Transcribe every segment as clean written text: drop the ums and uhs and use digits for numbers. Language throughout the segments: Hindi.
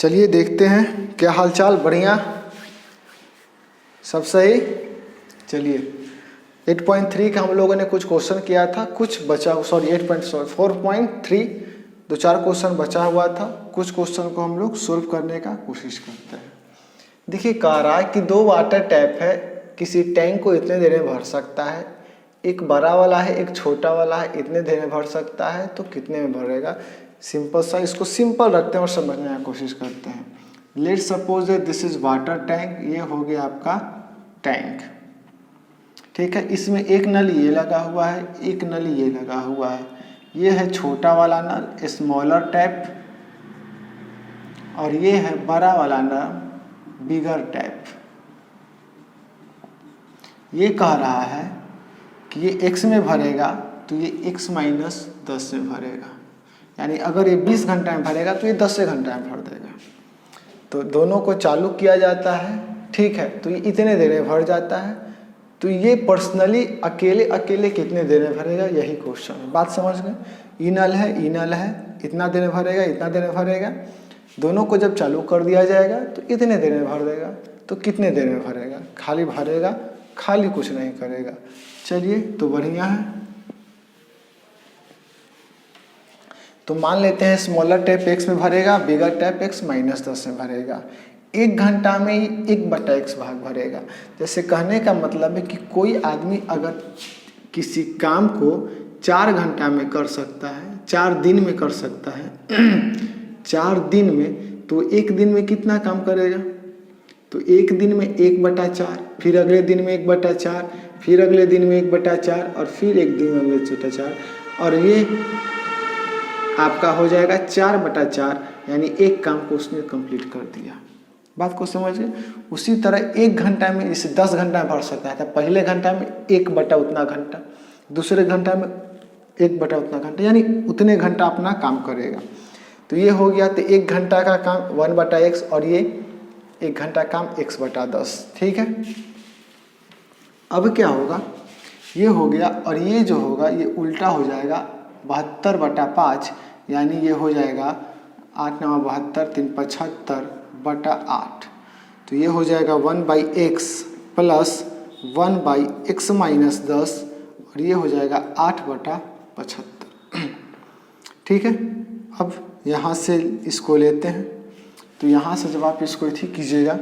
चलिए देखते हैं क्या हालचाल। बढ़िया, सब सही। चलिए 8.3 का हम लोगों ने कुछ क्वेश्चन किया था, कुछ बचा 4.3 दो चार क्वेश्चन बचा हुआ था। कुछ क्वेश्चन को हम लोग सोल्व करने का कोशिश करते हैं। देखिए कह रहा है कि 2 वाटर टैप है, किसी टैंक को इतने देर में भर सकता है। एक बड़ा वाला है, एक छोटा वाला है, इतने देर में भर सकता है, तो कितने में भरेगा। सिंपल सा, इसको सिंपल रखते हैं और समझने की कोशिश करते हैं। Let's suppose this is water tank, ये हो गया आपका टैंक, ठीक है। इसमें एक नल ये लगा हुआ है, एक नल ये लगा हुआ है। ये है छोटा वाला नल, स्मॉलर टैप, और ये है बड़ा वाला नल, बिगर टैप। ये कह रहा है कि ये x में भरेगा तो ये x माइनस 10 में भरेगा, यानी अगर ये 20 घंटा में भरेगा तो ये 10 घंटा में भर देगा। तो दोनों को चालू किया जाता है, ठीक है। तो ये इतने देर में भर जाता है। तो ये पर्सनली अकेले अकेले कितने देर में भरेगा, यही क्वेश्चन है। बात समझ गए। ई नल है, ई नल है, इतना देर में भरेगा, इतना देर में भरेगा। दोनों को जब चालू कर दिया जाएगा तो इतने देर में भर देगा। तो कितने देर में भरेगा, खाली भरेगा, खाली कुछ नहीं करेगा। चलिए तो बढ़िया है। तो मान लेते हैं स्मॉलर टैप x में भरेगा, बिगर टैप x माइनस 10 में भरेगा। 1 घंटा में ही 1/x भाग भरेगा। जैसे कहने का मतलब है कि कोई आदमी अगर किसी काम को 4 घंटा में कर सकता है, 4 दिन में कर सकता है 4 दिन में, तो 1 दिन में कितना काम करेगा। तो 1 दिन में 1/4, फिर अगले दिन में 1/4, फिर अगले दिन में 1/4, और फिर 1 दिन में 1/4, और ये आपका हो जाएगा 4/4, यानी एक काम को उसने कंप्लीट कर दिया। बात को समझ गए। उसी तरह 1 घंटा में इसे 10 घंटा भर सकता है। तो पहले घंटा में 1/, उतना घंटा, दूसरे घंटा में 1/, उतना घंटा, यानी उतने घंटा अपना काम करेगा। तो ये हो गया। तो 1 घंटा का काम 1/x, और ये 1 घंटा काम x/10, ठीक है। अब क्या होगा, ये हो गया, और ये जो होगा ये उल्टा हो जाएगा 72/5, यानी ये हो जाएगा 8 9 72 3 75/8। तो ये हो जाएगा 1/x प्लस 1/x माइनस 10, और ये हो जाएगा 8/75, ठीक है। अब यहाँ से इसको लेते हैं। तो यहाँ से जब आप इसको ठीक कीजिएगा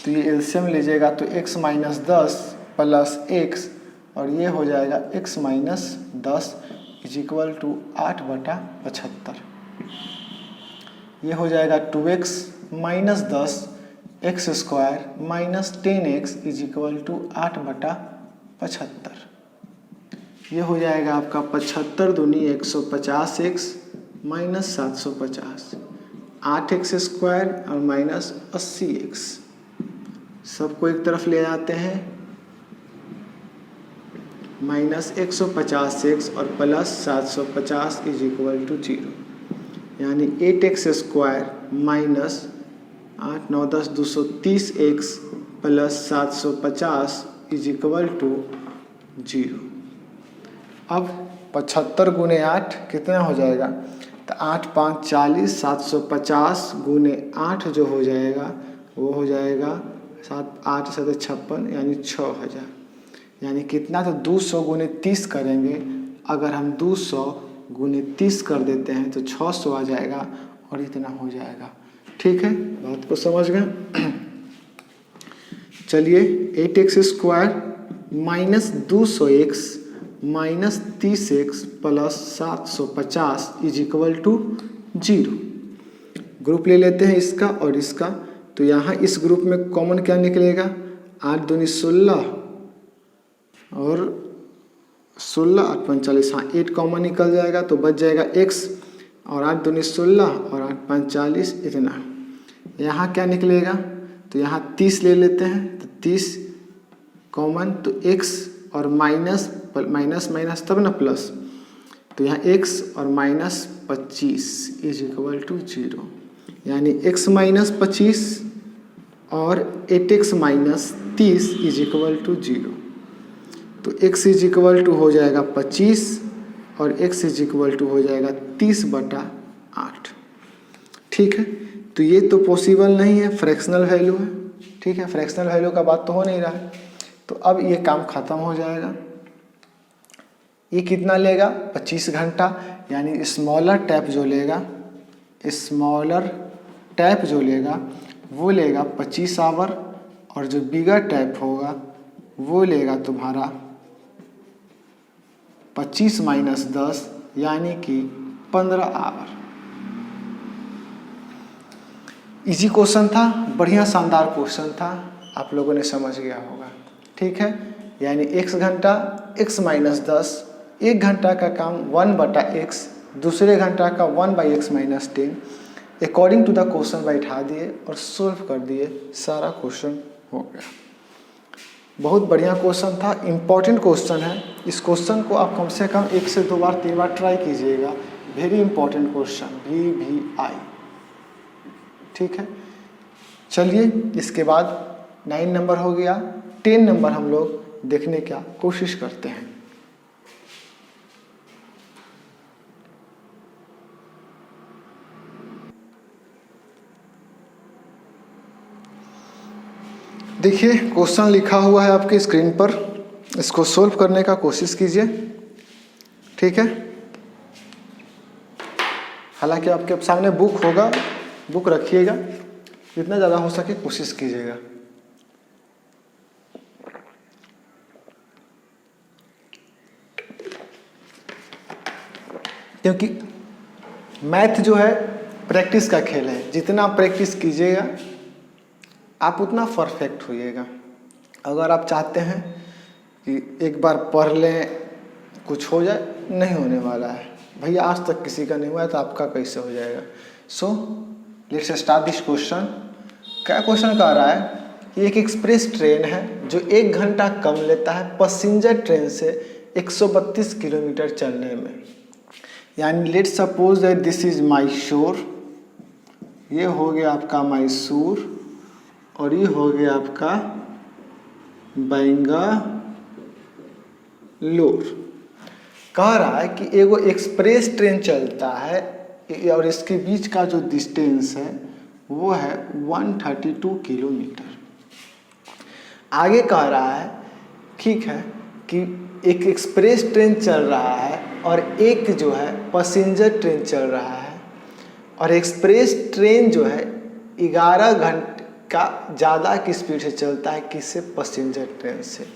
तो ये एलसीएम लीजिएगा, तो x माइनस 10 प्लस x, और ये हो जाएगा x minus 10 is equal to 8/75। ये हो जाएगा 2x minus 10 x square minus 10x is equal to 8/75। ये हो जाएगा आपका 75 दूनी 150x माइनस 750, 8x स्क्वायर और माइनस 80x। सबको एक तरफ ले जाते हैं, माइनस 150x और प्लस 750 इज इक्वल टू 0, यानी 8x square minus 8 9 10 230x plus 750 is equal to 0। अब 75 गुने 8 कितना हो जाएगा। तो 8 5 40, 750 गुने 8 जो हो जाएगा वो हो जाएगा 7 8 7 56, यानी 6000। यानी कितना, तो 200 गुने 30 करेंगे। अगर हम 200 गुने 30 कर देते हैं तो 600 आ जाएगा, और इतना हो जाएगा, ठीक है। बात को समझ गए। चलिए 8x square minus 200x minus 30x plus 750 is equal to 0। Group ले लेते हैं इसका और इसका। तो यहाँ इस ग्रुप में कॉमन क्या निकलेगा, 8 दूनी 16 और 16 8 45, हाँ 8 कॉमन निकल जाएगा, तो बच जाएगा x, और 8 दूनी 16 और 8 5 40, इतना। यहाँ क्या निकलेगा, तो यहाँ 30 ले लेते हैं, तो 30 कॉमन, तो x और माइनस माइनस माइनस तब ना प्लस, तो यहाँ x और माइनस 25 इज इक्वल टू 0, यानी x माइनस 25 और 8x minus 30 is equal to 0। तो x इज इक्वल टू हो जाएगा 25 और x इज इक्वल टू हो जाएगा 30/8, ठीक है। तो ये तो पॉसिबल नहीं है, फ्रैक्शनल वैल्यू है, ठीक है, फ्रैक्शनल वैल्यू का बात तो हो नहीं रहा है। तो अब ये काम ख़त्म हो जाएगा। ये कितना लेगा? 25 घंटा, यानी स्मॉलर टैप जो लेगा, स्मॉलर टैप जो लेगा वो लेगा 25 आवर, और जो बिगर टैप होगा वो लेगा तुम्हारा 25 माइनस 10 यानी कि 15 आवर। इजी क्वेश्चन था, बढ़िया शानदार क्वेश्चन था, आप लोगों ने समझ गया होगा, ठीक है। यानी x घंटा x माइनस 10, 1 घंटा का काम 1/x, दूसरे घंटा का 1/x minus 10, according to the question बैठा दिए और सोल्व कर दिए, सारा क्वेश्चन हो गया। बहुत बढ़िया क्वेश्चन था, इम्पॉर्टेंट क्वेश्चन है। इस क्वेश्चन को आप कम से कम 1 से 2 बार 3 बार ट्राई कीजिएगा। वेरी इंपॉर्टेंट क्वेश्चन, VVI, ठीक है। चलिए इसके बाद 9 नंबर हो गया, 10 नंबर हम लोग देखने का कोशिश करते हैं। देखिए क्वेश्चन लिखा हुआ है आपके स्क्रीन पर, इसको सोल्व करने का कोशिश कीजिए, ठीक है। हालांकि आपके सामने बुक होगा, बुक रखिएगा, जितना ज़्यादा हो सके कोशिश कीजिएगा। क्योंकि मैथ जो है प्रैक्टिस का खेल है, जितना प्रैक्टिस कीजिएगा आप उतना परफेक्ट होइएगा। अगर आप चाहते हैं कि एक बार पढ़ लें कुछ हो जाए, नहीं होने वाला है भैया, आज तक किसी का नहीं हुआ है तो आपका कैसे हो जाएगा। So let's start this question. क्या क्वेश्चन कह रहा है कि एक एक्सप्रेस ट्रेन है जो 1 घंटा कम लेता है पैसेंजर ट्रेन से 132 किलोमीटर चलने में। यानी let's suppose that this is Mysore, ये हो गया आपका मैसूर, और ये हो गया आपका बेंगलोर। कह रहा है कि एगो एक्सप्रेस ट्रेन चलता है और इसके बीच का जो डिस्टेंस है वो है 132 किलोमीटर। आगे कह रहा है, ठीक है, कि एक एक्सप्रेस ट्रेन चल रहा है और एक जो है पैसेंजर ट्रेन चल रहा है, और एक्सप्रेस ट्रेन जो है 11 घंटे का ज़्यादा की स्पीड से चलता है, किससे? पैसेंजर ट्रेन से।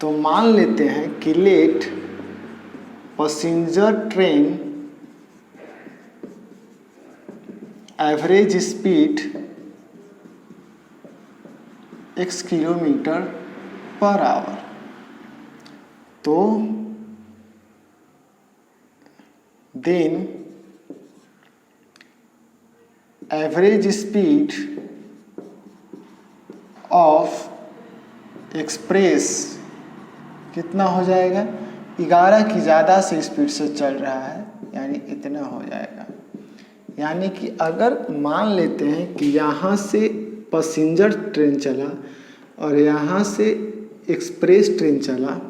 तो मान लेते हैं कि let passenger train average speed x kilometre per hour. तो then average speed of express कितना हो जाएगा? 11 की ज़्यादा से स्पीड से चल रहा है, यानी इतना हो जाएगा। यानी कि अगर मान लेते हैं कि यहाँ से पैसेंजर ट्रेन चला और यहाँ से एक्सप्रेस ट्रेन चला,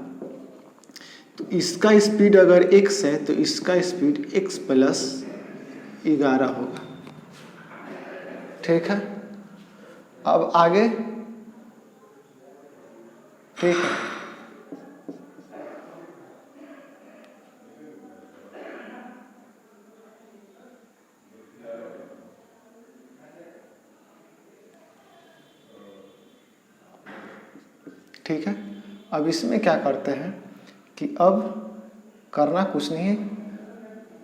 तो इसका स्पीड अगर x है तो इसका स्पीड x प्लस 11 होगा, ठीक है। अब आगे, ठीक है, ठीक है। अब इसमें क्या करते हैं कि अब करना कुछ नहीं है,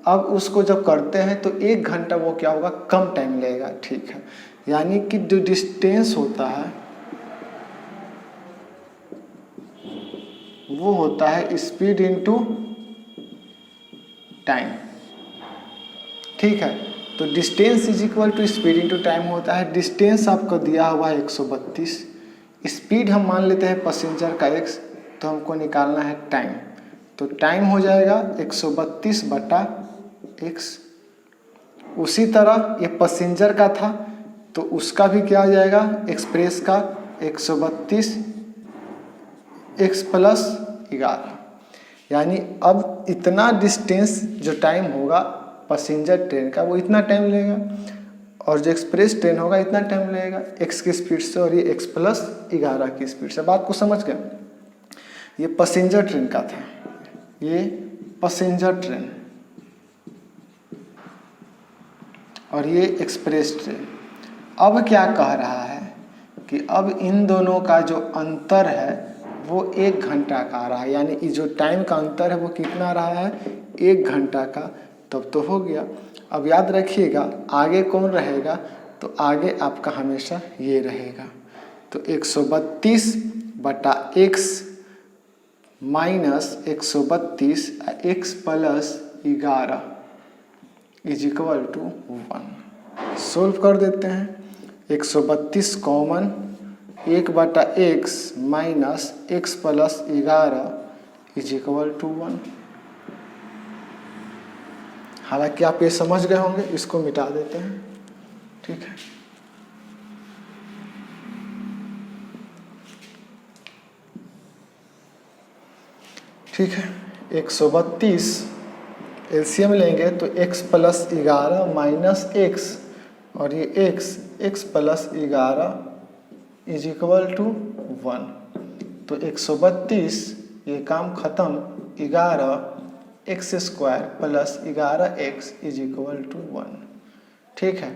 अब उसको जब करते हैं तो 1 घंटा वो क्या होगा? कम टाइम लेगा, ठीक है। यानी कि जो डिस्टेंस होता है वो होता है स्पीड इनटू टाइम, ठीक है। तो distance is equal to speed into time होता है। डिस्टेंस आपको दिया हुआ है 132, स्पीड हम मान लेते हैं पैसेंजर का x, तो हमको निकालना है टाइम। तो टाइम हो जाएगा 132/x। उसी तरह ये पैसेंजर का था तो उसका भी क्या हो जाएगा? एक्सप्रेस का 132 x प्लस 11। यानी अब इतना डिस्टेंस जो टाइम होगा पैसेंजर ट्रेन का वो इतना टाइम लेगा, और जो एक्सप्रेस ट्रेन होगा इतना टाइम लगेगा x की स्पीड से, और ये x प्लस 11 की स्पीड से। बात को समझ गए? ये पैसेंजर ट्रेन का था, ये पैसेंजर ट्रेन, और ये एक्सप्रेस ट्रेन। अब क्या कह रहा है कि अब इन दोनों का जो अंतर है वो 1 घंटा का आ रहा है, यानी ये जो टाइम का अंतर है वो कितना रहा है, 1 घंटा का। तब तो हो गया। अब याद रखिएगा आगे कौन रहेगा, तो आगे आपका हमेशा ये रहेगा। तो 132 बटा x minus 132 x plus 11 is equal to 1। Solve कर देते हैं। 132 कॉमन, 1 बटा x minus x plus 11 is equal to 1। हालांकि आप ये समझ गए होंगे, इसको मिटा देते हैं। ठीक है, ठीक है। 132 एलसीएम लेंगे तो x प्लस 11 माइनस x, और ये x plus 11 is equal to 1। तो 132 ये काम खत्म, 11 x square plus 11x is equal to 1। ठीक है,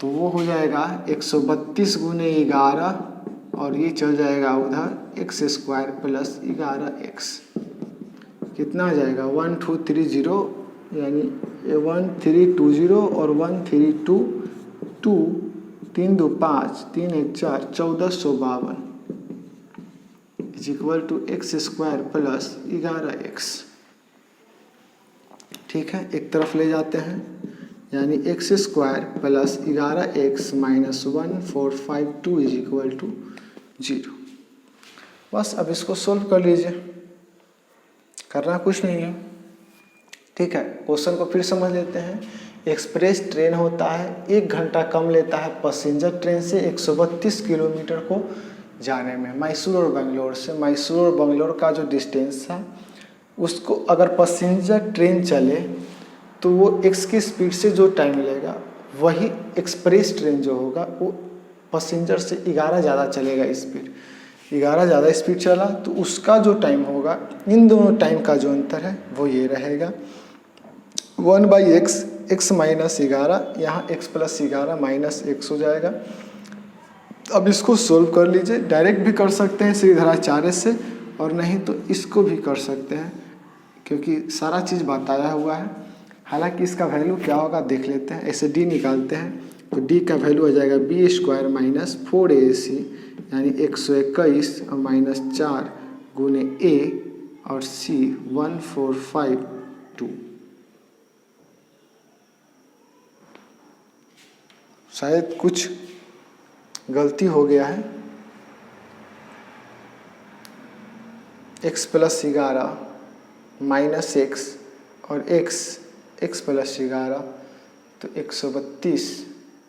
तो वो हो जाएगा 132 गुने 11, और ये चल जाएगा उधर एक्स स्क्वायर प्लस 11x। कितना आ जाएगा 1230, यानी 1320 और 1322, 3 2 5 3 1 4 1452 is equal to x square plus 11x। ठीक है, एक तरफ ले जाते हैं, यानी x square plus 11x minus 1452 is equal to 0। बस अब इसको सोल्व कर लीजिए, करना कुछ नहीं है। ठीक है, क्वेश्चन को फिर समझ लेते हैं। एक्सप्रेस ट्रेन होता है 1 घंटा कम लेता है पैसेंजर ट्रेन से 132 किलोमीटर को जाने में, मैसूर और बेंगलोर से। मैसूर और बेंगलोर का जो डिस्टेंस है उसको अगर पैसेंजर ट्रेन चले तो वो x की स्पीड से जो टाइम लेगा, वही एक्सप्रेस ट्रेन जो होगा वो पैसेंजर से 11 ज़्यादा चलेगा स्पीड। 11 ज़्यादा स्पीड चला तो उसका जो टाइम होगा, इन दोनों टाइम का जो अंतर है वो ये रहेगा 1/x, x माइनस 11, यहाँ x प्लस 11 माइनस x हो जाएगा। अब इसको सोल्व कर लीजिए, डायरेक्ट भी कर सकते हैं सीधाचार्य से, और नहीं तो इसको भी कर सकते हैं, क्योंकि सारा चीज़ बताया हुआ है। हालांकि इसका वैल्यू क्या होगा देख लेते हैं। ऐसे d निकालते हैं तो d का वैल्यू आ जाएगा b स्क्वायर माइनस 4ac, यानी 121 और माइनस 4 गुने a और c 1452। शायद कुछ गलती हो गया है। x प्लस 11 माइनस x और x प्लस 11, तो 132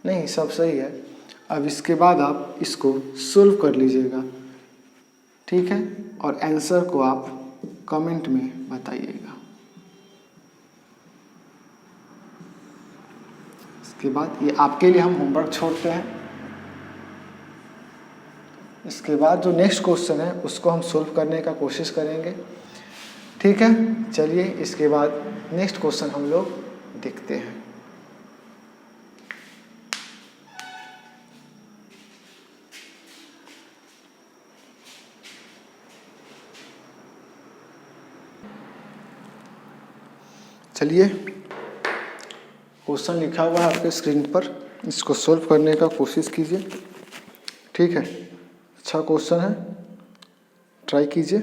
नहीं, सब सही है। अब इसके बाद आप इसको सोल्व कर लीजिएगा, ठीक है, और आंसर को आप कमेंट में बताइएगा। इसके बाद ये आपके लिए हम होमवर्क छोड़ते हैं। इसके बाद जो नेक्स्ट क्वेश्चन है उसको हम सोल्व करने का कोशिश करेंगे। ठीक है, चलिए इसके बाद नेक्स्ट क्वेश्चन हम लोग देखते हैं। चलिए, क्वेश्चन लिखा हुआ है आपके स्क्रीन पर, इसको सोल्व करने का कोशिश कीजिए। ठीक है, अच्छा क्वेश्चन है, ट्राई कीजिए।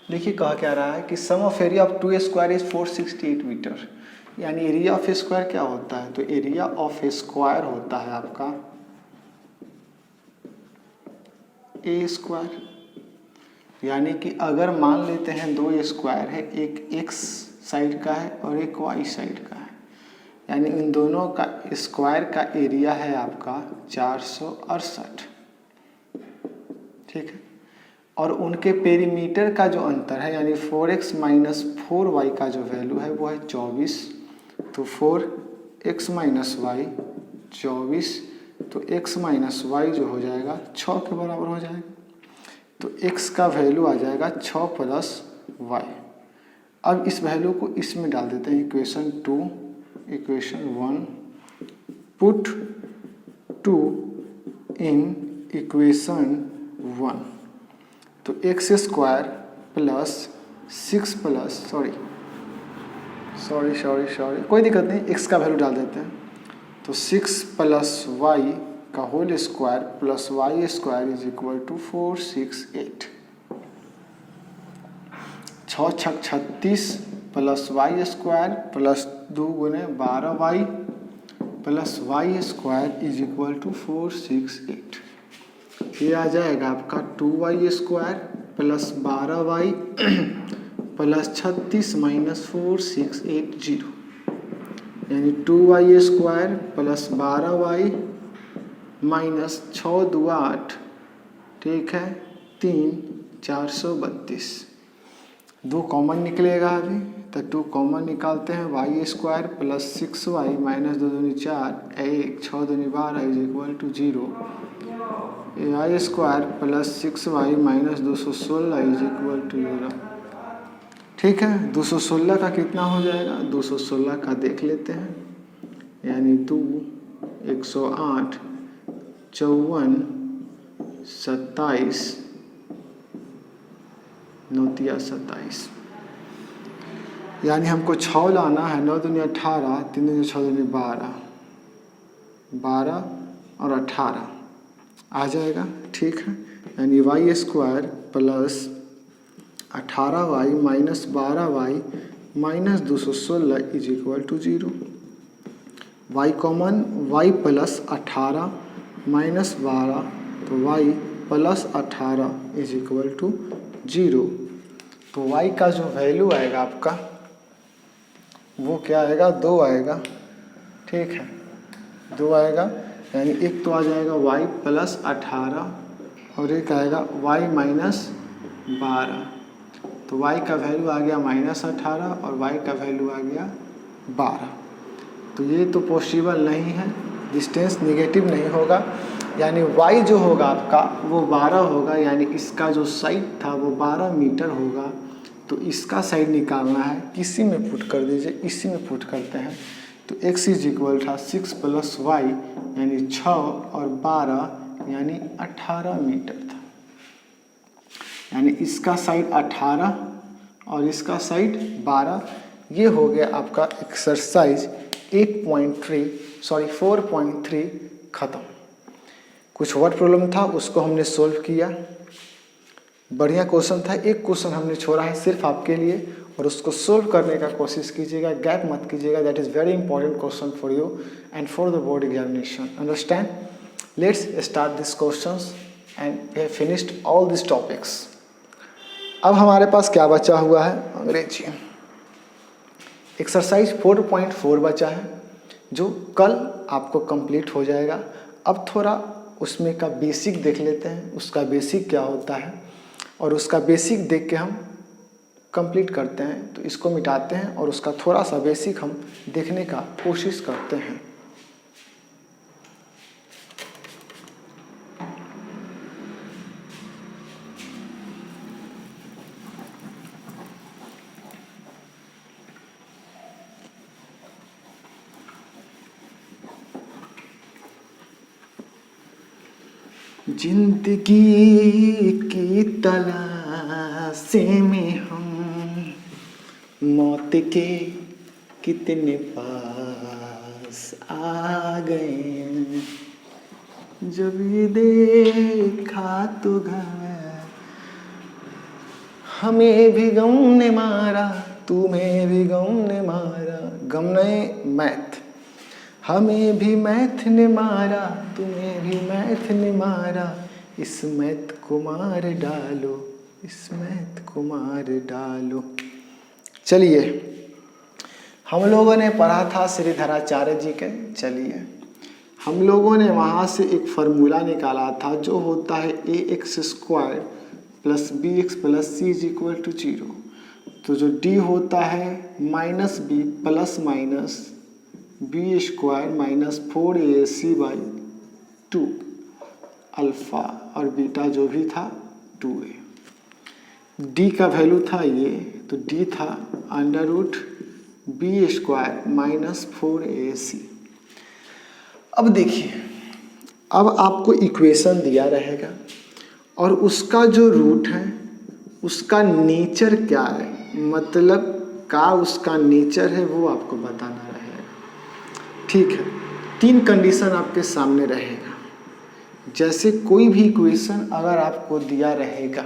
देखिए कहा क्या रहा है कि sum of area of 2 square is 468 metre, यानी एरिया ऑफ स्क्वायर क्या होता है, तो एरिया ऑफ स्क्वायर होता है आपका ए स्क्वायर। यानी कि अगर मान लेते हैं 2 स्क्वायर है, एक एक्स साइड का है और एक वाई साइड का है, यानी इन दोनों का स्क्वायर का एरिया है आपका 468। ठीक है, और उनके पेरीमीटर का जो अंतर है, यानी 4x माइनस 4y का जो वैल्यू है वो है 24। तो 4x माइनस वाई 24, तो x माइनस वाई जो हो जाएगा 6 के बराबर हो जाएगा। तो x का वैल्यू आ जाएगा 6 प्लस वाई। अब इस वैल्यू को इसमें डाल देते हैं, equation 2, equation 1, put 2 in equation 1। तो x square plus 6 plus sorry कोई दिक्कत नहीं, x का वैल्यू डाल देते हैं। तो 6 प्लस वाई का whole square plus y square is equal to 468। 6 छक 36 प्लस वाई स्क्वायर प्लस 2 गुने 12 y plus y square is equal to 468। ये आ जाएगा आपका 2y square plus 12y plus 36 minus 4680, यानी 2y square plus 12y minus 6 2 8, ठीक है, 3 432। 2 कॉमन निकलेगा अभी, तो 2 कॉमन निकालते हैं। Y square plus 6y minus 2 दूनी 4, 1 6 दूनी 12 is equal to 0। I square plus 6y minus 216 is equal to 0। ठीक है, 216 का कितना हो जाएगा? 216 का देख लेते हैं, यानी 2 108 54 27 9 27, यानी हमको 6 लाना है। 9 दूनी 18, 3 दूनी 6 दूनी 12, 12 और 18 आ जाएगा। ठीक है, यानी y square plus 18y minus 12y minus 216 is equal to 0। y common, y plus 18 minus 12, तो y plus 18 is equal to 0। तो y का जो वैल्यू आएगा आपका वो क्या आएगा? 2 आएगा। ठीक है, 2 आएगा, यानी एक तो आ जाएगा y प्लस 18 और एक आएगा y माइनस 12। तो y का वैल्यू आ गया माइनस 18 और y का वैल्यू आ गया 12। तो ये तो पॉसिबल नहीं है, डिस्टेंस निगेटिव नहीं होगा, यानी y जो होगा आपका वो 12 होगा, यानी इसका जो साइड था वो 12 मीटर होगा। तो इसका साइड निकालना है, किसी में पुट कर दीजिए, इसी में पुट करते हैं। तो x इज इक्वल था 6 प्लस वाई, यानी 6 और 12 यानी 18 मीटर था। यानी इसका साइड 18 और इसका साइड 12। ये हो गया आपका एक्सरसाइज 4.3 ख़त्म। कुछ और प्रॉब्लम था, उसको हमने सोल्व किया, बढ़िया क्वेश्चन था। एक क्वेश्चन हमने छोड़ा है सिर्फ आपके लिए, और उसको सोल्व करने का कोशिश कीजिएगा, गैप मत कीजिएगा। That is very important question for you and for the board examination, understand. Let's start this questions and we have finished all this topics. अब हमारे पास क्या बचा हुआ है? अंग्रेजी एक्सरसाइज 4.4 बचा है, जो कल आपको कंप्लीट हो जाएगा। अब थोड़ा उसमें का बेसिक देख लेते हैं, उसका बेसिक क्या होता है, और उसका बेसिक देख के हम कंप्लीट करते हैं। तो इसको मिटाते हैं और उसका थोड़ा सा बेसिक हम देखने का कोशिश करते हैं। जिंदगी की तलाश में हम मौत के कितने पास आ गए, जब ये देखा तो घर हमें भी गम ने मारा, तुम्हें भी गम ने मारा। गम ने मैथ, हमें भी मैथ ने मारा, तुम्हें भी मैथ ने मारा। इस मैथ को मार डालो, इस मैथ को मार डालो। चलिए, हम लोगों ने पढ़ा था श्रीधराचार्य जी के। चलिए, हम लोगों ने वहाँ से एक फार्मूला निकाला था, जो होता है ax² plus bx plus c is equal to 0। तो जो d होता है -b plus minus B square minus 4ac by 2 alpha और बीटा जो भी था 2a। डी का वैल्यू था ये, तो डी था under root B square minus 4ac। अब देखिए, अब आपको इक्वेशन दिया रहेगा और उसका जो रूट है उसका नेचर क्या है, मतलब का उसका नेचर है वो आपको बताना रहेगा। ठीक है, 3 कंडीशन आपके सामने रहेगा। जैसे कोई भी इक्वेशन अगर आपको दिया रहेगा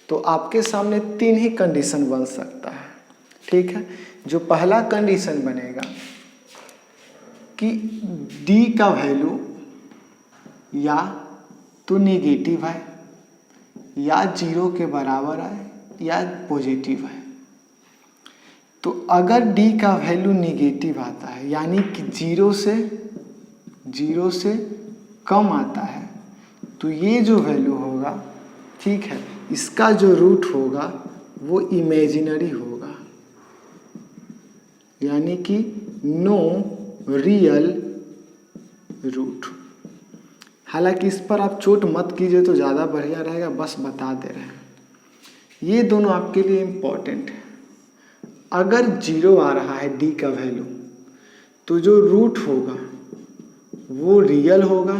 तो आपके सामने 3 ही कंडीशन बन सकता है। ठीक है, जो पहला कंडीशन बनेगा कि डी का वैल्यू या तो नेगेटिव है या 0 के बराबर है या पॉजिटिव है। तो अगर डी का वैल्यू नेगेटिव आता है यानी कि 0 से कम आता है तो ये जो वैल्यू होगा, ठीक है, इसका जो रूट होगा वो इमेजिनरी होगा, यानी कि नो रियल रूट। हालांकि इस पर आप चोट मत कीजिए तो ज़्यादा बढ़िया रहेगा, बस बता दे रहे हैं। ये दोनों आपके लिए इम्पॉर्टेंट है। अगर 0 आ रहा है डी का वैल्यू तो जो रूट होगा वो रियल होगा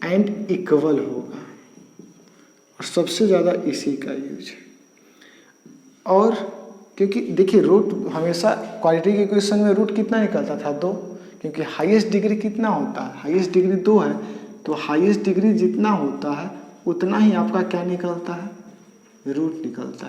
एंड इक्वल होगा, और सबसे ज़्यादा इसी का यूज है। और क्योंकि देखिए रूट हमेशा क्वाड्रेटिक इक्वेशन में रूट कितना निकलता था 2, क्योंकि हाईएस्ट डिग्री कितना होता है, हाईएस्ट डिग्री 2 है, तो हाईएस्ट डिग्री जितना होता है उतना ही आपका क्या निकलता है, रूट निकलता है।